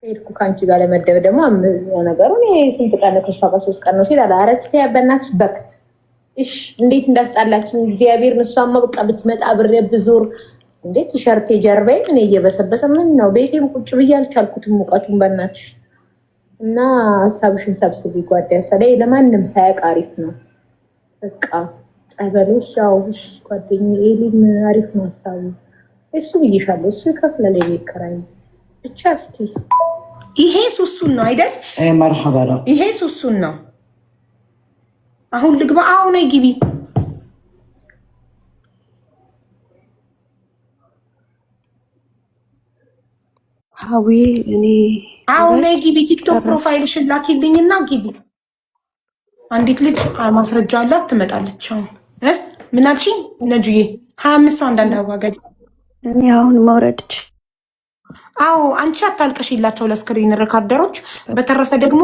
ሄድኩ ካንቺ ጋር ለመደብ ደግሞ ነገሩ እኔ ስንት ቀን ከሷ ጋር 3 ቀን ነው ሲል አላረችተ ያበናትሽ በክት እሺ እንዴት እንዳስጣላችኝ እግዚአብሔር ነሷማ በቃ ብትመጣ ብሬ ብዙር እንዴት ቲሸርት ጀርባዬ እኔ እየበሰበሰ ምን ነው ቤቴም ቁጭ ብዬ አልቻልኩትም ሙቀቱን በእናትሽ እና ሀሳብሽን ሰብስቢ ጓደኛ ላይ ለማንም ሳያውቅ አሪፍ ነው በቃ ጸበልሽ ያውሽ ጓደኛዬ ኤሊም አሪፍ ነው ሀሳቡ እሱ ብዬሻለሁ እሱ ከፍለለ ይከራይ ብቻ እስቲ ይሄ ሱሱን ነው አይደል መርሐባ ነው ይሄ ሱሱን ነው አሁን ልግባ አሁን ነይ ግቢ ሀዊ እኔ አሁን ነይ ግቢ ቲክቶክ ፕሮፋይልሽን ላኪልኝና ግቢ አንዲት ልጅ ማስረጃ አላት ትመጣለች አሁን ምን አልሽኝ ነጁዬ 25 ሰው አንዳንድ አዋጋጅ እኔ አሁን መውረድች አዎ አንቺ አታልቀሽላቸው ለስክሪን ሪካርደሮች በተረፈ ደግሞ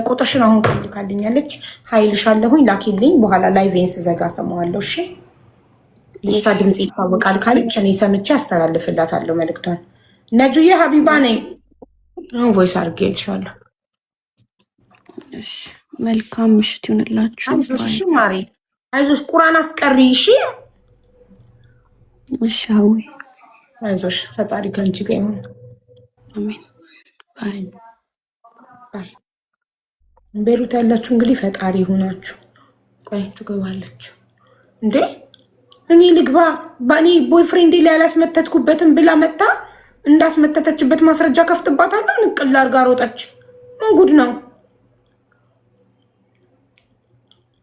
ቁጥርሽን አሁን ልካልኛለች ኃይልሻለሁኝ ላኪልኝ በኋላ ላይቬንስ ዘጋ ሰማዋለሁ እሺ ልጅቷ ድምጽ ይታወቃል ካለች እኔ ሰምቼ አስተላልፍላታለሁ መልእክቷን ነጁዬ ሀቢባ ነኝ ቮይስ አድርጌልሻለሁ እሺ መልካም ምሽት ይሁንላችሁ አይዞሽ ማሪ አይዞሽ ቁርአን አስቀሪ እሺ እሺ ሀዊ አይዞሽ ፈጣሪ ከአንቺ ጋር ይሁን አሜን ባይ ባይ ቤሩት ያላችሁ እንግዲህ ፈጣሪ ይሁናችሁ ቆይ ትገባለች እንዴ እኔ ልግባ ባኒ ቦይፍሬንድ ላይ ያላስመተትኩበትን ብላ መጣ እንዳስመተተችበት ማስረጃ ከፍትባታለሁ ንቅል አርጋ ሮጠች ምን ጉድ ነው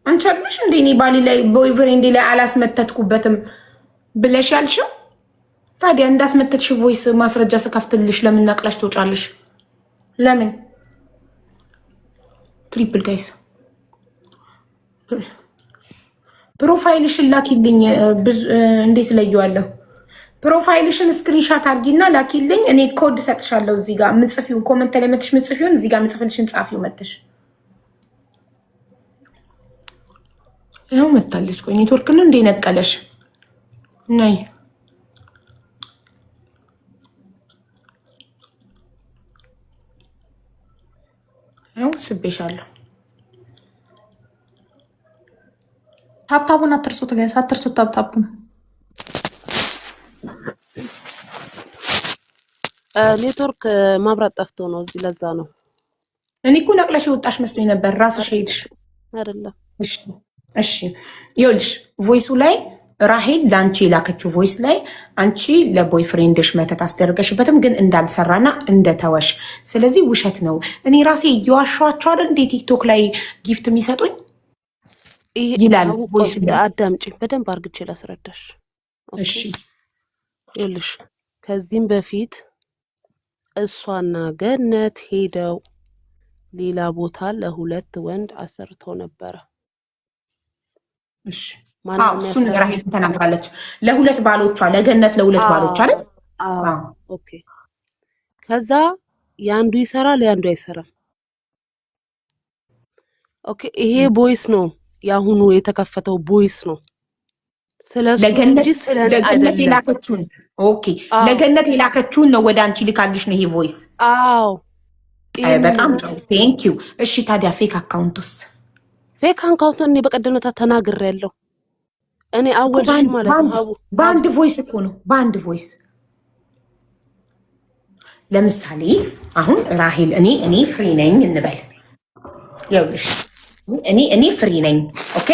አንቻልሽ እንዴ እኔ ባሊ ላይ ቦይፍሬንድ ላይ አላስመተትኩበትም ብለሽ ያልሽው ታዲያ እንዳስመተትሽ ቮይስ ማስረጃ ስከፍትልሽ ለምን ነቅለሽ ትወጫለሽ ለምን ትሪፕል ጋይስ ፕሮፋይልሽን ላኪልኝ እንዴት ለየዋለሁ ፕሮፋይልሽን ስክሪንሻት አድርጊና ላኪልኝ እኔ ኮድ ሰጥሻለሁ እዚህ ጋር ምጽፊው ኮሜንት ላይ መጥሽ ምጽፊውን እዚህ ጋር ምጽፍልሽን ጻፊው መጥሽ ያው መጣለች ቆይ ኔትወርክ ነው እንደ ነቀለሽ ነይ ያው ስቤሻለሁ ታፕታፑን አትርሱት ጋይስ አትርሱት ታፕታፑን ኔትወርክ ማብራት ጠፍቶ ነው እዚህ ለዛ ነው እኔ እኮ ነቅለሽ ወጣሽ መስሎኝ ነበር ራስሽ ሄድሽ አይደለም እሺ እሺ ይኸውልሽ ቮይሱ ላይ ራሄል ላንቺ የላከችው ቮይስ ላይ አንቺ ለቦይፍሬንድሽ መተት አስደርገሽበትም ግን እንዳልሰራና እንደተወሽ ስለዚህ ውሸት ነው እኔ ራሴ እየዋሻኋቸው አይደል እንዴ ቲክቶክ ላይ ጊፍት የሚሰጡኝ ይላል ቮይሱ አዳምጪ በደንብ አርግቼ ላስረዳሽ እሺ ይኸውልሽ ከዚህም በፊት እሷና ገነት ሄደው ሌላ ቦታ ለሁለት ወንድ አሰርተው ነበረ እሺ እሱን ራሄል ተናግራለች ለሁለት ባሎቿ ለገነት ለሁለት ባሎቿ አይደል ኦኬ ከዛ ያንዱ ይሰራል ያንዱ አይሰራም ኦኬ ይሄ ቦይስ ነው ያሁኑ የተከፈተው ቦይስ ነው ስለዚህ ለገነት የላከችውን ኦኬ ለገነት የላከችውን ነው ወደ አንቺ ልካልሽ ነው ይሄ ቮይስ አዎ በጣም ጥሩ ቴንክ ዩ እሺ ታዲያ ፌክ አካውንትስ ፌክ አካውንት እኔ በቀደምታ ተናግሬያለሁ እኔ አወልሽ ማለት ነው ባንድ ቮይስ እኮ ነው ባንድ ቮይስ ለምሳሌ አሁን ራሄል እኔ ፍሪ ነኝ እንበል ይኸውልሽ እኔ ፍሪ ነኝ ኦኬ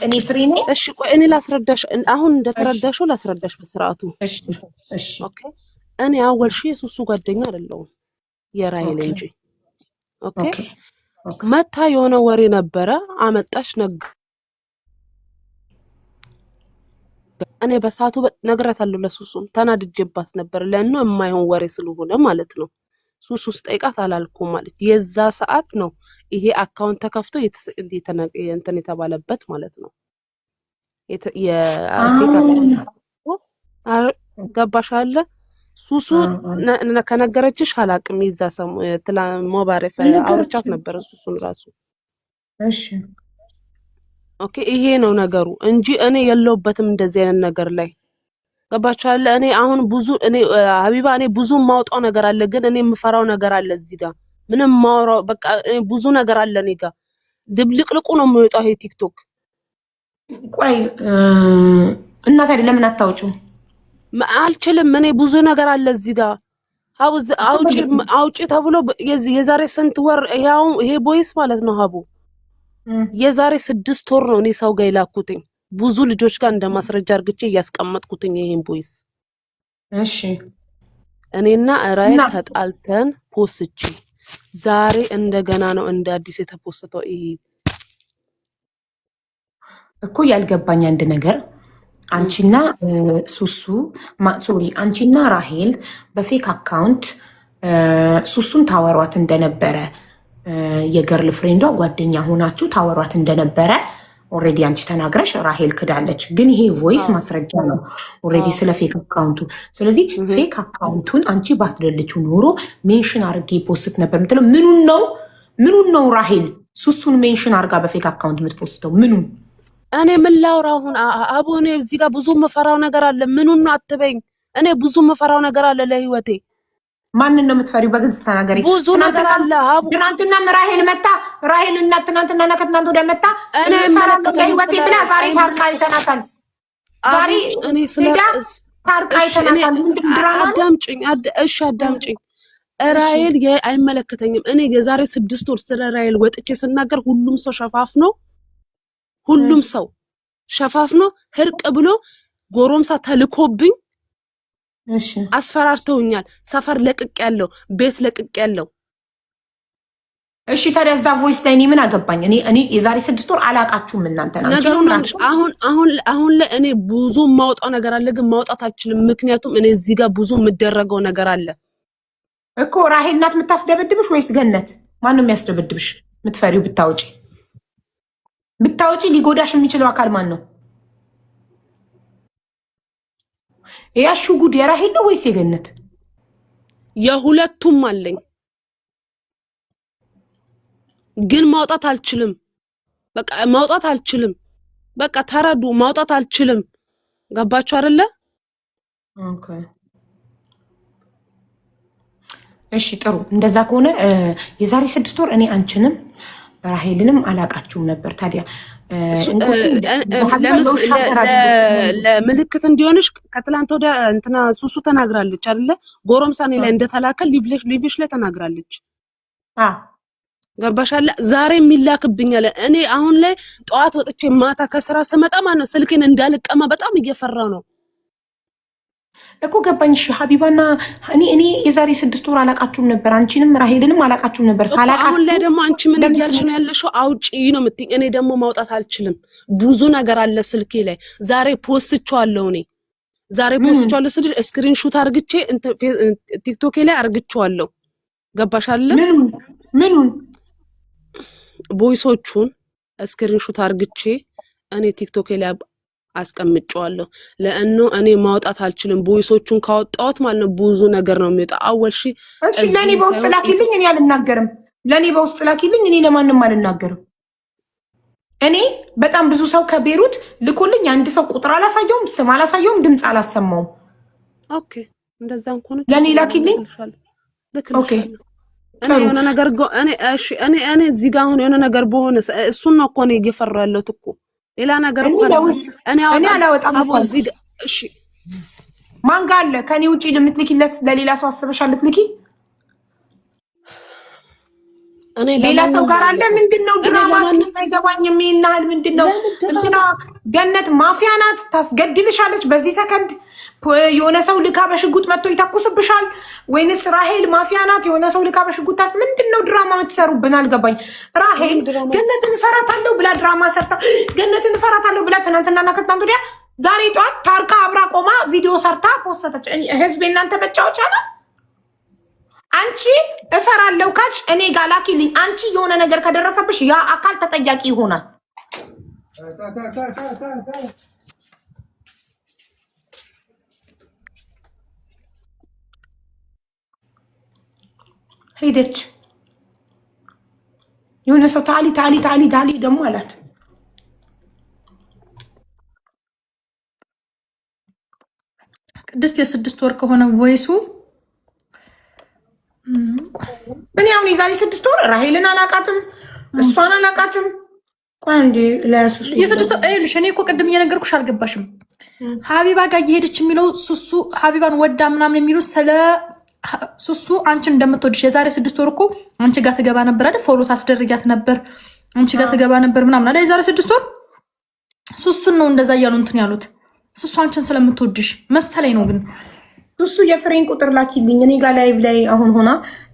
እኔ ፍሪ ነኝ እሺ ቆይ እኔ ላስረዳሽ አሁን እንደተረዳሽው ላስረዳሽ በስርዓቱ እሺ ኦኬ እኔ አወልሽ የሱሱ ጓደኛ አይደለሁም የራሄል እንጂ ኦኬ መታ የሆነ ወሬ ነበረ አመጣሽ ነግ እኔ በሳቱ ነግራታለሁ ለሱሱም ተናድጄባት ነበር ለእኑ የማይሆን ወሬ ስለሆነ ማለት ነው ሱሱስ ጠይቃት አላልኩም ማለት የዛ ሰዓት ነው ይሄ አካውንት ተከፍቶ እንትን የተባለበት ማለት ነው ገባሽ አለ ሱሱ ከነገረችሽ አላቅም ይዛ ሰሙ ሞባረፈ አውርቻት ነበር ሱሱን ራሱ እሺ ኦኬ ይሄ ነው ነገሩ እንጂ እኔ የለውበትም እንደዚህ አይነት ነገር ላይ ገባችኋል? እኔ አሁን ብዙ እኔ ሀቢባ እኔ ብዙ ማውጣው ነገር አለ፣ ግን እኔ የምፈራው ነገር አለ እዚህ ጋር ምንም ማውራው በቃ ብዙ ነገር አለ እኔ ጋር ድብልቅልቁ ነው የሚወጣው ይሄ ቲክቶክ። ቆይ እና ታዲያ ለምን አታውጪው? አልችልም እኔ ብዙ ነገር አለ እዚህ ጋር አውጪ ተብሎ የዛሬ ስንት ወር ይሄ ቦይስ ማለት ነው ሀቡ የዛሬ 6 ወር ነው እኔ ሰው ጋር የላኩትኝ ብዙ ልጆች ጋር እንደማስረጃ አርግቼ እያስቀመጥኩትኝ ይሄን ቦይስ። እሺ እኔና ራይል ተጣልተን ፖስቺ ዛሬ እንደገና ነው እንደ አዲስ የተፖስተው። ይሄ እኮ ያልገባኝ አንድ ነገር አንቺና ሱሱ ሶሪ አንቺና ራሄል በፌክ አካውንት ሱሱን ታወሯት እንደነበረ የገርል ፍሬንዷ ጓደኛ ሆናችሁ ታወሯት እንደነበረ ኦሬዲ አንቺ ተናግረሽ ራሄል ክዳለች። ግን ይሄ ቮይስ ማስረጃ ነው ኦሬዲ ስለ ፌክ አካውንቱ። ስለዚህ ፌክ አካውንቱን አንቺ ባትደልችው ኖሮ ሜንሽን አርጌ ፖስት ነበር የምትለው። ምኑን ነው ራሄል ሱሱን ሜንሽን አርጋ በፌክ አካውንት የምትፖስተው? ምኑን? እኔ ምን ላውራ አሁን አቡ? እኔ እዚህ ጋር ብዙ መፈራው ነገር አለ። ምኑን ነው አትበኝ። እኔ ብዙ መፈራው ነገር አለ ለህይወቴ። ማንን ነው የምትፈሪው? በግልጽ ተናገሪ። ብዙ ነገር አለ አቡ። ትናንትና ራሄል መጣ፣ ራሄል እና ትናንትና ከትናንት ወዲያ መጣ እኔ ፈራው ለህይወቴ ብላ ዛሬ ታርቃ አይተናታል። ዛሬ እኔ ስለ ታርቃ አይተናታል። ምንድን ድራማ? አዳምጪኝ። እሺ አዳምጪኝ። ራሄል አይመለከተኝም። እኔ የዛሬ 6 ወር ስለ ራሄል ወጥቼ ስናገር ሁሉም ሰው ሸፋፍኖ ሁሉም ሰው ሸፋፍኖ ህርቅ ብሎ ጎሮምሳ ተልኮብኝ አስፈራርተውኛል። ሰፈር ለቅቅ ያለው ቤት ለቅቅ ያለው። እሺ ታዲያ እዛ ቮይስ ላይ እኔ ምን አገባኝ? እኔ የዛሬ 6 ወር አላቃችሁም እናንተ ናችሁ። አሁን ላይ እኔ ብዙ ማውጣው ነገር አለ፣ ግን ማውጣት አልችልም። ምክንያቱም እኔ እዚህ ጋር ብዙ የምደረገው ነገር አለ እኮ። ራሄል ናት የምታስደበድብሽ ወይስ ገነት? ማንም የሚያስደበድብሽ የምትፈሪው? ብታውጪ ሊጎዳሽ የሚችለው አካል ማን ነው? ያሹ ጉድ የራሄል ነው ወይስ የገነት? የሁለቱም አለኝ፣ ግን ማውጣት አልችልም። በቃ ማውጣት አልችልም። በቃ ተረዱ፣ ማውጣት አልችልም። ገባችሁ አይደለ? ኦኬ እሺ ጥሩ። እንደዛ ከሆነ የዛሬ 6 ወር እኔ አንቺንም ራሄልንም አላቃችሁም ነበር። ታዲያ ለምልክት እንዲሆንሽ ከትላንት ወዲያ እንትና ሱሱ ተናግራለች አይደለ? ጎረምሳኔ ላይ እንደተላከ ሊቭሽ ላይ ተናግራለች። ገባሻለ? ዛሬ የሚላክብኛል። እኔ አሁን ላይ ጠዋት ወጥቼ ማታ ከስራ ስመጣ ማለት ነው ስልኬን እንዳልቀማ በጣም እየፈራው ነው እኮ። ገባኝ። እሺ ሀቢባና እኔ የዛሬ 6 ወር አላቃችሁም ነበር። አንቺንም ራሄልንም አላቃችሁም ነበር። አሁን ላይ ደግሞ አንቺ ምን እያልሽ ነው ያለሽው? አውጪ ነው የምትይኝ። እኔ ደግሞ ማውጣት አልችልም። ብዙ ነገር አለ ስልኬ ላይ። ዛሬ ፖስትቻለሁ። ስልሽ ስክሪንሾት አርግቼ ቲክቶክ ላይ አርግቼዋለሁ። ገባሻለ? ምኑን? ቮይሶቹን ስክሪንሾት አርግቼ እኔ ቲክቶክ ላይ አስቀምጫለሁ። ለእኑ እኔ ማውጣት አልችልም። ቮይሶቹን ካወጣሁት ማለት ነው ብዙ ነገር ነው የሚወጣው። አወልሺ እሺ ለኔ በውስጥ ላኪልኝ። እኔ አልናገርም። ለኔ በውስጥ ላኪልኝ። እኔ ለማንም አልናገርም። እኔ በጣም ብዙ ሰው ከቤሩት ልኮልኝ አንድ ሰው ቁጥር አላሳየውም፣ ስም አላሳየውም፣ ድምፅ አላሰማውም። ኦኬ እንደዛ እንኳን ለኔ ላኪልኝ። ኦኬ እኔ የሆነ ነገር እኔ እዚህ ጋር አሁን የሆነ ነገር በሆነ እሱን ነው እኮ እኔ እየፈራሁ ያለሁት እኮ ሌላ ነገር እኮ እኔ አላወጣም። እዚህ ጋር እሺ ማን ጋር አለ? ከኔ ውጪ ለምትልኪለት ለሌላ ሰው አስበሻል ልትልኪ? ሌላ ሰው ጋር አለ? ምንድነው ድራማችሁ? አይገባኝም። ይናል ምንድነው? እንትና ገነት ማፊያ ናት፣ ታስገድልሻለች በዚህ ሰከንድ። የሆነ ሰው ልካ በሽጉጥ መጥቶ ይተኩስብሻል። ወይንስ ራሄል ማፊያ ናት? የሆነ ሰው ልካ በሽጉጥ ምንድነው ድራማ የምትሰሩብን? አልገባኝ። ራሄል ገነትን እፈራታለሁ ብላ ድራማ ሰርታ ገነትን እፈራታለሁ ብላ ትናንትናና ከትናንት ወዲያ ዛሬ ጠዋት ታርቃ አብራ ቆማ ቪዲዮ ሰርታ ፖስተች። ህዝብ እናንተ መጫወቻ ነው። አንቺ እፈራለሁ ካልሽ እኔ ጋር ላኪልኝ። አንቺ የሆነ ነገር ከደረሰብሽ ያ አካል ተጠያቂ ይሆናል። ሄደች። የሆነ ሰው ታሊ ደግሞ አላት። የ6 ወር ከሆነ ቮይሱ እኔ አሁን የዛሬ 6 ወር ራሄልን አላቃትም፣ እሷን አላቃትም። ቆይ እንዴ ለሱሱ የ6 ወር አይልሽ። እኔ እኮ ቅድም እየነገርኩሽ አልገባሽም። ሀቢባ ጋር እየሄደች የሚለው ሱሱ ሀቢባን ወዳ ምናምን የሚሉት ስለ ሱሱ አንቺን እንደምትወድሽ የዛሬ 6 ወር እኮ አንቺ ጋር ትገባ ነበር አይደል? ፎሎ ታስደርጊያት ነበር፣ አንቺ ጋር ትገባ ነበር ምናምን አይደል? የዛሬ 6 ወር ሱሱን ነው እንደዛ እያሉ እንትን ያሉት። ሱሱ አንቺን ስለምትወድሽ መሰለኝ ነው። ግን ሱሱ የፍሬን ቁጥር ላኪልኝ። እኔ ጋር ላይቭ ላይ አሁን ሆና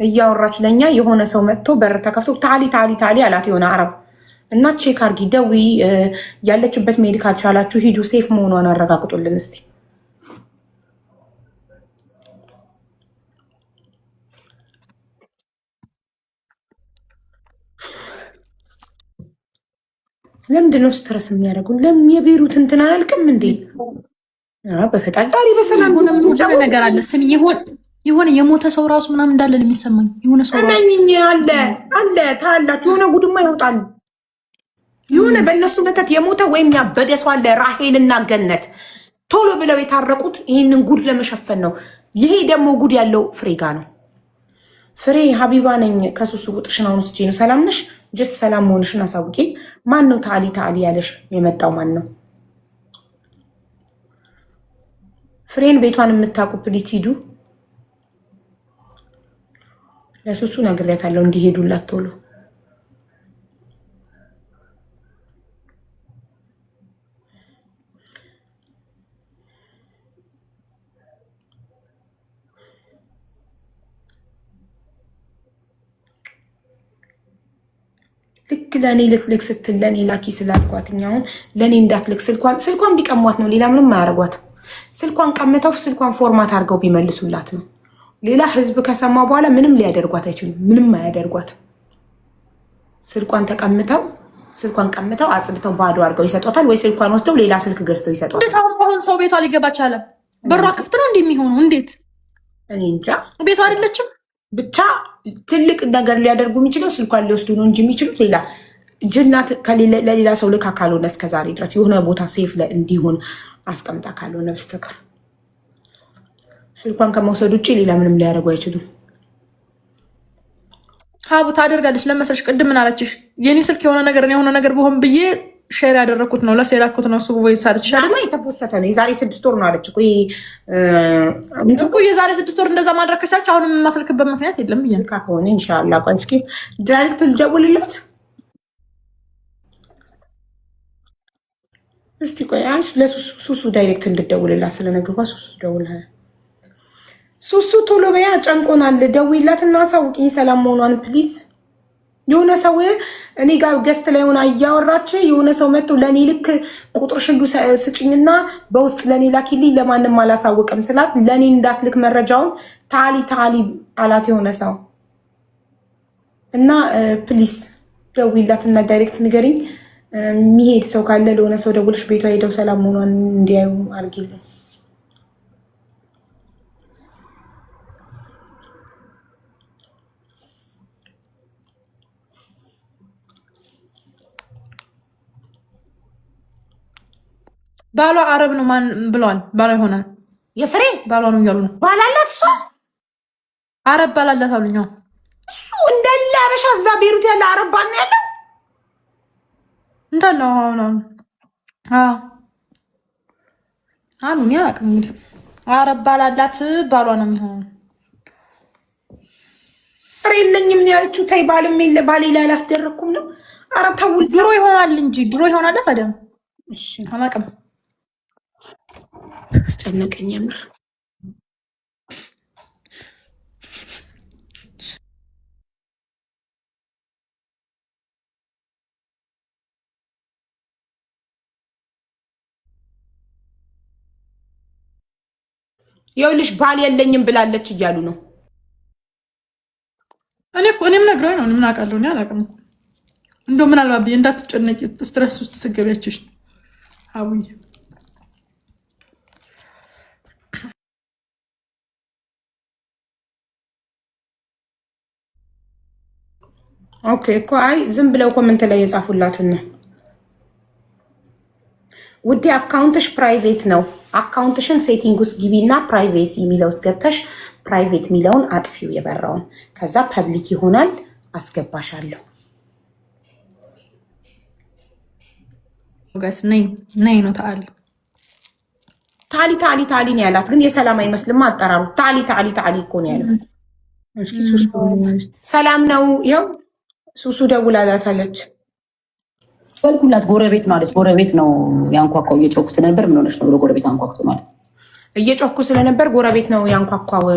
እያወራች ለኛ የሆነ ሰው መጥቶ በር ተከፍቶ ታሊ አላት የሆነ አረብ እና ቼክ አርጊ ደዊ ያለችበት ሜዲካል ቻላችሁ ሂዱ፣ ሴፍ መሆኗን አረጋግጡልን እስቲ። ለምንድን ነው ስትረስ የሚያደርጉን? ለምን የቤሩት እንትን አያልቅም እንዴ? በፈጣሪ ዛሬ በሰላም ነገር አለ። ስም የሆነ የሞተ ሰው ራሱ ምናምን እንዳለ የሚሰማኝ የሆነ ሰው እመኝኝ አለ ታላችሁ። የሆነ ጉድማ ይወጣል። የሆነ በእነሱ መተት የሞተ ወይም ያበደ ሰው አለ። ራሄልና ገነት ቶሎ ብለው የታረቁት ይህንን ጉድ ለመሸፈን ነው። ይሄ ደግሞ ጉድ ያለው ፍሬ ጋ ነው። ፍሬ ሀቢባ ነኝ ከሱሱ ቁጥርሽን አሁን ስቼ ነው። ሰላም ነሽ? ጀስት ሰላም መሆንሽን አሳውቂ። ማን ነው ታሊ ያለሽ? የመጣው ማን ነው? ፍሬን ቤቷን የምታውቁ ፕሊስ ሂዱ። ለሱሱ ነግሬያታለሁ እንዲሄዱላት ቶሎ። ልክ ለእኔ ልትልክ ስትል ለእኔ ላኪ ስላልኳት አሁን ለእኔ እንዳትልክ ስልኳን ቢቀሟት ነው። ሌላ ምንም አያደርጓት። ስልኳን ቀምተው ስልኳን ፎርማት አድርገው ቢመልሱላት ነው። ሌላ ህዝብ ከሰማ በኋላ ምንም ሊያደርጓት አይችሉም። ምንም አያደርጓት። ስልኳን ቀምተው አጽድተው ባዶ አድርገው ይሰጧታል፣ ወይ ስልኳን ወስደው ሌላ ስልክ ገዝተው ይሰጧታል። አሁን ሰው ቤቷ ሊገባ ቻለ? በሯ ክፍት ነው እንደሚሆኑ እንዴት? እኔ እንጃ። ቤቷ አይደለችም። ብቻ ትልቅ ነገር ሊያደርጉ የሚችለው ስልኳን ሊወስዱ ነው እንጂ የሚችሉት ሌላ ጅናት ለሌላ ሰው ልካ ካልሆነ እስከዛሬ ድረስ የሆነ ቦታ ሴፍ እንዲሆን አስቀምጣ ካልሆነ በስተቀር ስልኳን ከመውሰድ ውጭ ሌላ ምንም ሊያደርጉ አይችሉም። ሀቡ ታደርጋለች ለመሰለሽ። ቅድም ምን አለችሽ? የኔ ስልክ የሆነ ነገር ቢሆን ብዬ ሼር ያደረኩት ነው ለሴላኩት ነው። ሱቡ ወይ ሳልች ሻማ የተፖሰተ ነው። የዛሬ 6 ወር ነው አለች እኮ የዛሬ 6 ወር እንደዛ ማድረግ ከቻልች አሁንም የማትልክበት ምክንያት የለም ብዬ ልካ ከሆነ ኢንሻአላህ። ቆይ እስኪ ዳይሬክት ልደውልላት እስቲ። ቆይ አንቺ ለሱሱ ዳይሬክት እንድደውልላት ስለነገርኳት ሱሱ ደውልها። ሱሱ ቶሎ በያ ጨንቆናል። ደውይላትና አሳውቂኝ ሰላም መሆኗን ፕሊዝ። የሆነ ሰው እኔ ጋር ገስት ላይ ሆና እያወራች የሆነ ሰው መጥቶ ለእኔ ልክ ቁጥርሽን ስጭኝና በውስጥ ለእኔ ላኪልኝ ለማንም አላሳውቅም ስላት ለእኔ እንዳትልክ መረጃውን ታሊ አላት የሆነ ሰው እና ፕሊዝ ደውይላትና ዳይሬክት ንገሪኝ። የሚሄድ ሰው ካለ ለሆነ ሰው ደውልሽ ቤቷ ሄደው ሰላም መሆኗን እንዲያዩ አርጊልኝ። ባሏ አረብ ነው ማን ብለዋል? ባሏ ይሆናል የፍሬ ባሏ ነው እያሉ ነው። ባላላት እሷ አረብ ባላላት አሉኝ። እሱ እንዳለ አበሻ እዛ ቤሩት ያለ አረብ ባል ነው ያለው እንዳለ አሉ። እኔ አላውቅም እንግዲህ አረብ ባላላት ባሏ ነው የሚሆነው። ፍሬ የለኝም ነው ያለችው። ተይ ባልም የለ ባሌ ላይ አላስደረኩም ነው። ኧረ ተው ድሮ ይሆናል እንጂ ድሮ ይሆናል ታዲያ። እሺ አላውቅም። ጨነቀኝ የምር። ይኸውልሽ ባል የለኝም ብላለች እያሉ ነው። እኔም ነግረውኝ ነው። ምን አውቃለሁ? እኔ አላውቅም። እንደው ምናልባት ብዬ እንዳትጨነቂ ስትረስ ውስጥ ስገቢያችሽ አቡዬ ኦኬ እኮ አይ ዝም ብለው ኮመንት ላይ የጻፉላትን ነው። ውዴ አካውንትሽ ፕራይቬት ነው። አካውንትሽን ሴቲንግ ውስጥ ግቢና ፕራይቬሲ የሚለው ውስጥ ገብተሽ ፕራይቬት የሚለውን አጥፊው የበራውን፣ ከዛ ፐብሊክ ይሆናል። አስገባሻለሁ። ጋይስ ነይ ነው ታሊ ታሊ ነው ያላት፣ ግን የሰላም አይመስልም አጠራሩ። ታሊ እኮ ነው ያለው። ሰላም ነው። ይኸው ሱሱ ደውላላታለች። ወልኩላት ጎረቤት ነው አለች። ጎረቤት ነው ያንኳኳው። እየጮኩ ስለነበር ምን ሆነሽ ነው ብሎ ጎረቤት አንኳኩቶ ማለት እየጮኩ ስለነበር ጎረቤት ነው ያንኳኳው።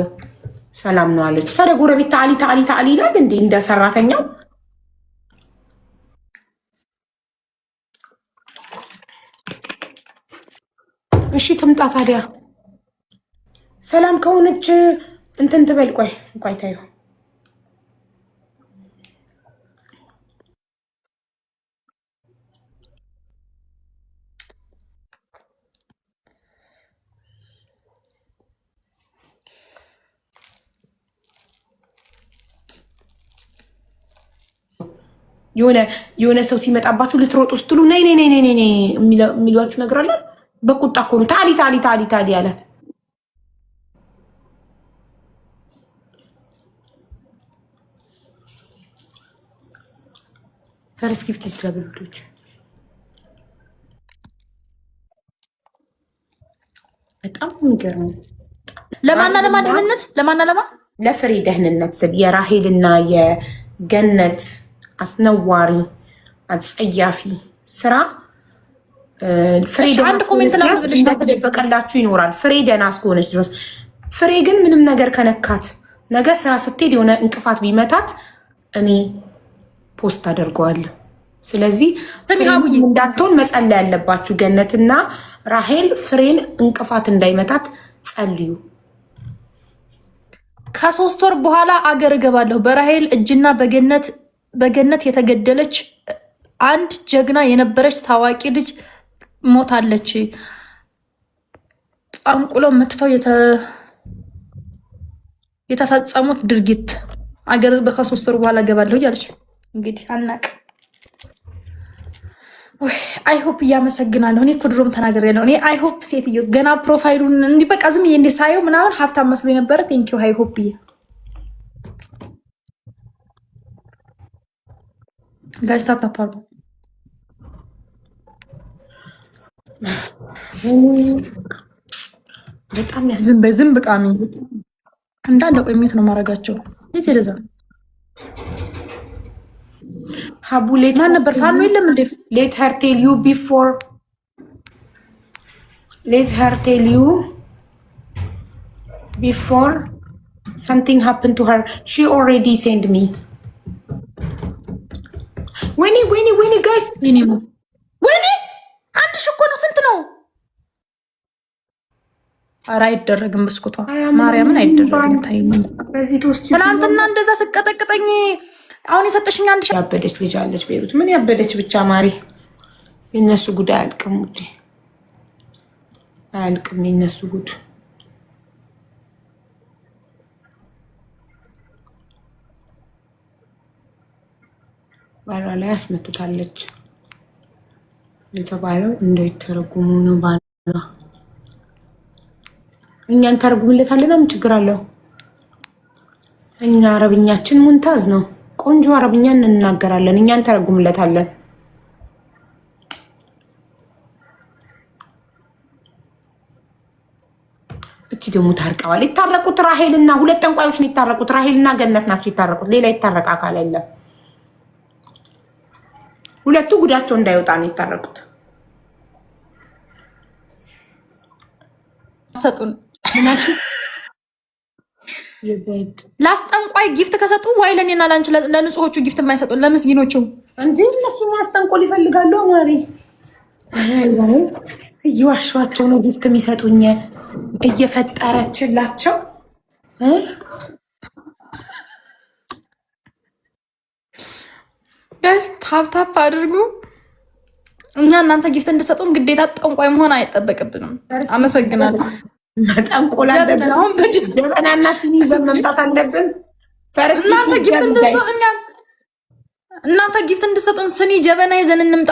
ሰላም ነው አለች። ታዲያ ጎረቤት ታሊ ይላል እንዴ እንደ ሰራተኛው? እሺ ትምጣ ታዲያ። ሰላም ከሆነች እንትን ትበል። ቆይ ታዩ የሆነ ሰው ሲመጣባችሁ ልትሮጡ ስትሉ ነይ የሚሏችሁ ነገር አለ። በቁጣ እኮ ነው ታሊ ያላት። ፈርስ ጊፍት ስለብልቶች በጣም የሚገርም ለማና ለፍሬ ደህንነት ስል የራሄልና የገነት አስነዋሪ አጸያፊ ስራ ፍሬ በቀላችሁ ይኖራል። ፍሬ ደህና እስከሆነች ድረስ። ፍሬ ግን ምንም ነገር ከነካት ነገ ስራ ስትሄድ የሆነ እንቅፋት ቢመታት እኔ ፖስት አደርገዋለሁ። ስለዚህ እንዳትሆን መጸለይ ያለባችሁ ገነትና ራሄል ፍሬን እንቅፋት እንዳይመታት ጸልዩ። ከ3 ወር በኋላ አገር እገባለሁ። በራሄል እጅና በገነት የተገደለች አንድ ጀግና የነበረች ታዋቂ ልጅ ሞታለች። ጣንቁሎ መትተው የተፈጸሙት ድርጊት አገር ከ3 ወር በኋላ እገባለሁ እያለች እንግዲህ አናቅ። አይሆፕ እያመሰግናለሁ። እኔ እኮ ድሮም ተናግሬያለሁ። እኔ አይሆፕ ሴትዮ ገና ፕሮፋይሉን እንዲህ በቃ ዝም እንዲ ሳየው ምናምን ሀብታም መስሎ የነበረ ቴንኪው አይሆፕ ጋይስ ታታፓሉ በጣም ዝም ብቃሚ እንዳለ ቆይሜት ነው ማረጋቸው። የትደዛ ሀቡ ማን ነበር? ፋኖ የለም እንዴ? ሌት ሄር ቴል ዩ ቢፎር something happened to her. She already sent me. ወይኔ ጋይስ ወይኔ አንድ ሽኮ ነው። ስንት ነው? ኧረ አይደረግም። ብስኩቷ ማርያምን አይደረግም። ትናንትና እንደዛ ስቀጠቅጠኝ አሁን የሰጠሽኝ አንድ ያበደች ልጅ አለች ቤሩት። ምን ያበደች ብቻ ማሪ። የነሱ ጉድ አያልቅም ውዴ፣ አያልቅም የነሱ ጉድ። ባሏ ላይ አስመትታለች የተባለው እንዳይተረጉሙ ነው። ባሏ እኛን ተረጉምለታለን። ምን ችግር አለው? እኛ አረብኛችን ሙንታዝ ነው። ቆንጆ አረብኛ እንናገራለን። እኛን ተረጉምለታለን። እቺ ደግሞ ታርቀዋል። የታረቁት ራሄልና ሁለት ጠንቋዮች ነው የታረቁት። ራሄልና ገነት ናቸው የታረቁት። ሌላ የታረቀ አካል የለም። ሁለቱ ጉዳቸው እንዳይወጣ ነው የታረቁት። ሰጡን ላስጠንቋይ ጊፍት ከሰጡ ወይ ለኔና ላንቺ ለንጹሆቹ ጊፍት የማይሰጡን ለምስኪኖቹ እንዴ? እነሱ ማስጠንቆል ይፈልጋሉ። ማሪ እየዋሸኋቸው ነው ጊፍት የሚሰጡኝ እየፈጠረችላቸው ጋይስ ታፕታፕ አድርጉ። እኛ እናንተ ጊፍት እንድሰጡን ግዴታ ጠንቋይ መሆን አይጠበቅብንም። አመሰግናለሁ። መጠንቆል አለብን። ጀበናና ሲኒ ይዘን መምጣት አለብን። እናንተ ጊፍት እንድሰጡን ስኒ ጀበና ይዘን እንምጣ።